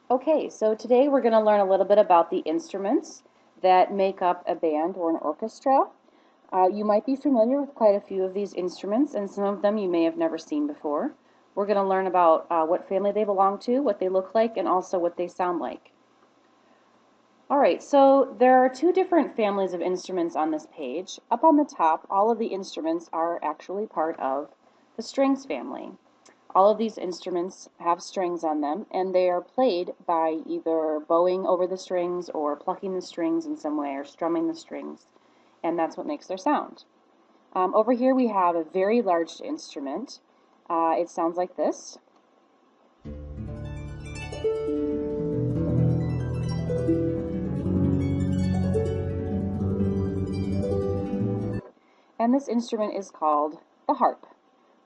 Okay, so today we're going to learn a little bit about the instruments that make up a band or an orchestra. You might be familiar with quite a few of these instruments, and some of them you may have never seen before. We're going to learn about what family they belong to, what they look like, and also what they sound like. All right, so there are two different families of instruments on this page. Up on the top, all of the instruments are actually part of the strings family. All of these instruments have strings on them, and they are played by either bowing over the strings or plucking the strings in some way or strumming the strings, and that's what makes their sound. Over here we have a very large instrument. It sounds like this. And this instrument is called the harp.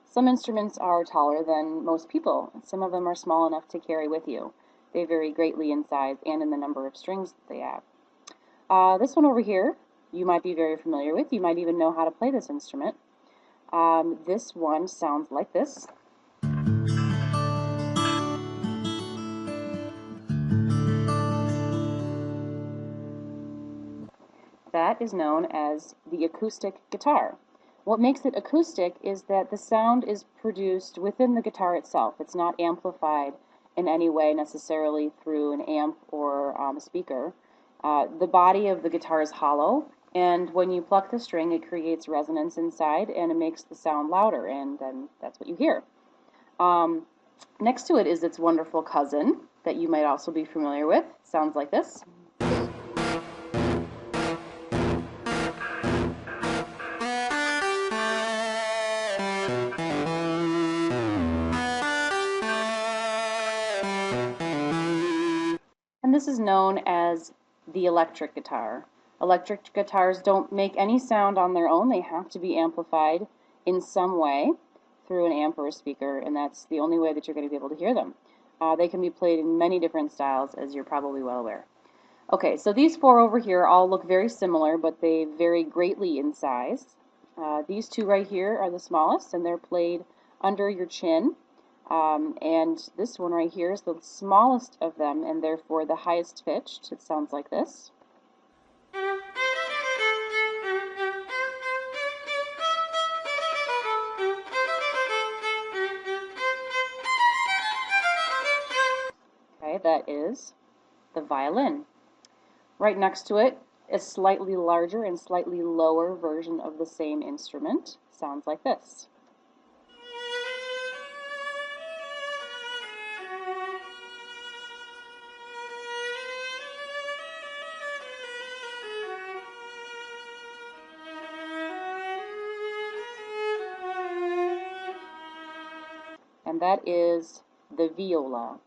Some instruments are taller than most people. Some of them are small enough to carry with you. They vary greatly in size and in the number of strings that they have. This one over here, you might be very familiar with. You might even know how to play this instrument. This one sounds like this. That is known as the acoustic guitar. What makes it acoustic is that the sound is produced within the guitar itself. It's not amplified in any way necessarily through an amp or a speaker. The body of the guitar is hollow, and when you pluck the string, it creates resonance inside, and it makes the sound louder, and then that's what you hear. Next to it is its wonderful cousin that you might also be familiar with. Sounds like this. And this is known as the electric guitar. Electric guitars don't make any sound on their own. They have to be amplified in some way through an amp or a speaker, and that's the only way that you're going to be able to hear them. They can be played in many different styles, as you're probably well aware. Okay, so these four over here all look very similar, but they vary greatly in size. These two right here are the smallest, and they're played under your chin. And this one right here is the smallest of them, and therefore the highest pitched. It sounds like this. Okay, that is the violin. Right next to it, a slightly larger and slightly lower version of the same instrument. Sounds like this. And that is the viola.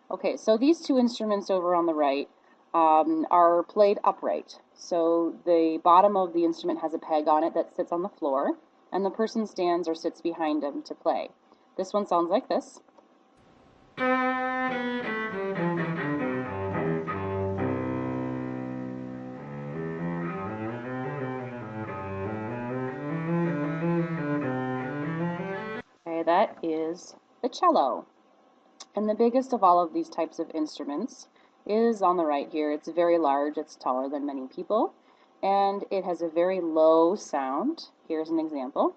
Okay, so these two instruments over on the right are played upright. So the bottom of the instrument has a peg on it that sits on the floor, and the person stands or sits behind them to play. This one sounds like this. Okay, that is the cello. And the biggest of all of these types of instruments is on the right here. It's very large, it's taller than many people, and it has a very low sound. Here's an example.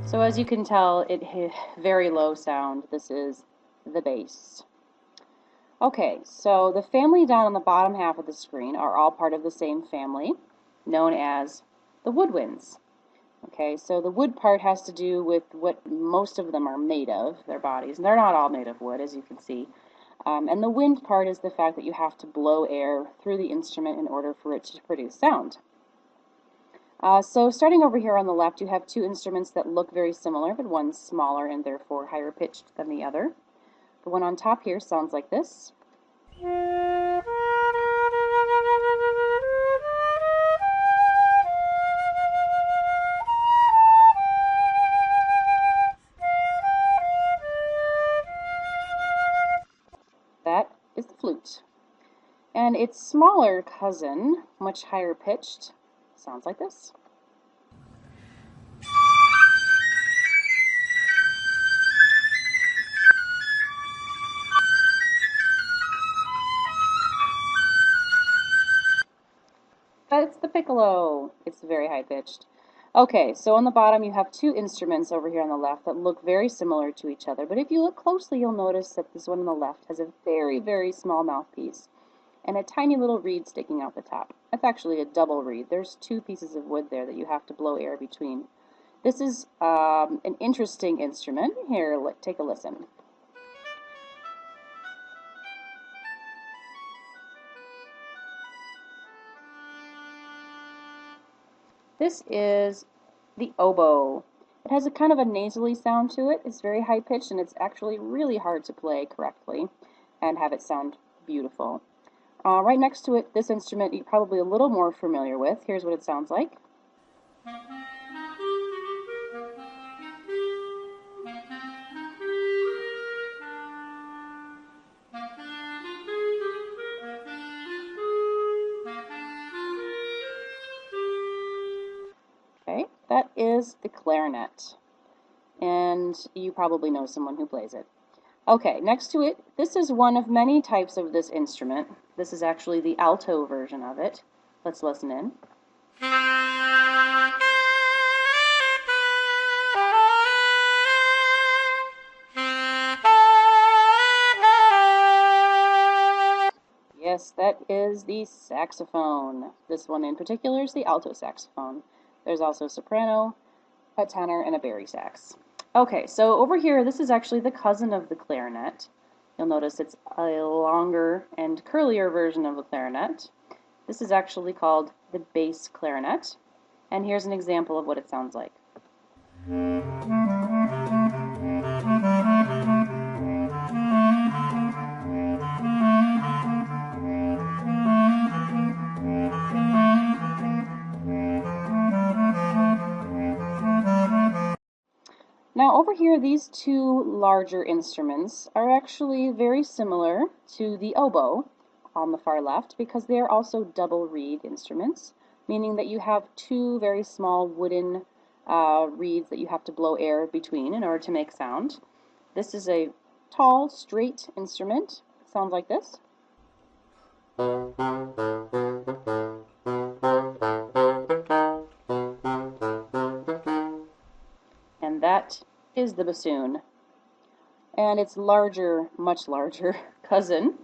So as you can tell, it has very low sound. This is the bass. Okay, so the family down on the bottom half of the screen are all part of the same family, known as the woodwinds. Okay, so the wood part has to do with what most of them are made of, their bodies. And they're not all made of wood, as you can see. And the wind part is the fact that you have to blow air through the instrument in order for it to produce sound. So starting over here on the left, you have two instruments that look very similar, but one's smaller and therefore higher pitched than the other. The one on top here sounds like this. And its smaller cousin, much higher pitched, sounds like this. That's the piccolo. It's very high pitched. Okay, so on the bottom you have two instruments over here on the left that look very similar to each other, but if you look closely you'll notice that this one on the left has a very, very small mouthpiece and a tiny little reed sticking out the top. That's actually a double reed. There's two pieces of wood there that you have to blow air between. This is an interesting instrument. Here, take a listen. This is the oboe. It has a kind of a nasally sound to it. It's very high pitched and it's actually really hard to play correctly and have it sound beautiful. Right next to it, this instrument you're probably a little more familiar with. Here's what it sounds like. Okay, that is the clarinet. And you probably know someone who plays it. Okay, next to it, this is one of many types of this instrument. This is actually the alto version of it. Let's listen in. Yes, that is the saxophone. This one in particular is the alto saxophone. There's also soprano, a tenor, and a bari sax. Okay, so over here, this is actually the cousin of the clarinet. You'll notice it's a longer and curlier version of the clarinet. This is actually called the bass clarinet, and here's an example of what it sounds like. Now over here, these two larger instruments are actually very similar to the oboe on the far left because they are also double reed instruments, meaning that you have two very small wooden reeds that you have to blow air between in order to make sound. This is a tall, straight instrument. It sounds like this. And that is the bassoon. And its larger, much larger cousin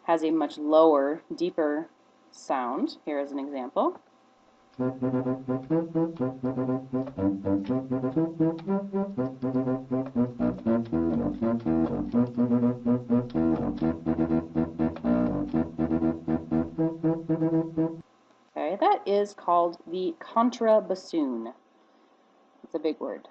has a much lower, deeper sound. Here is an example. Okay, that is called the contrabassoon. It's a big word.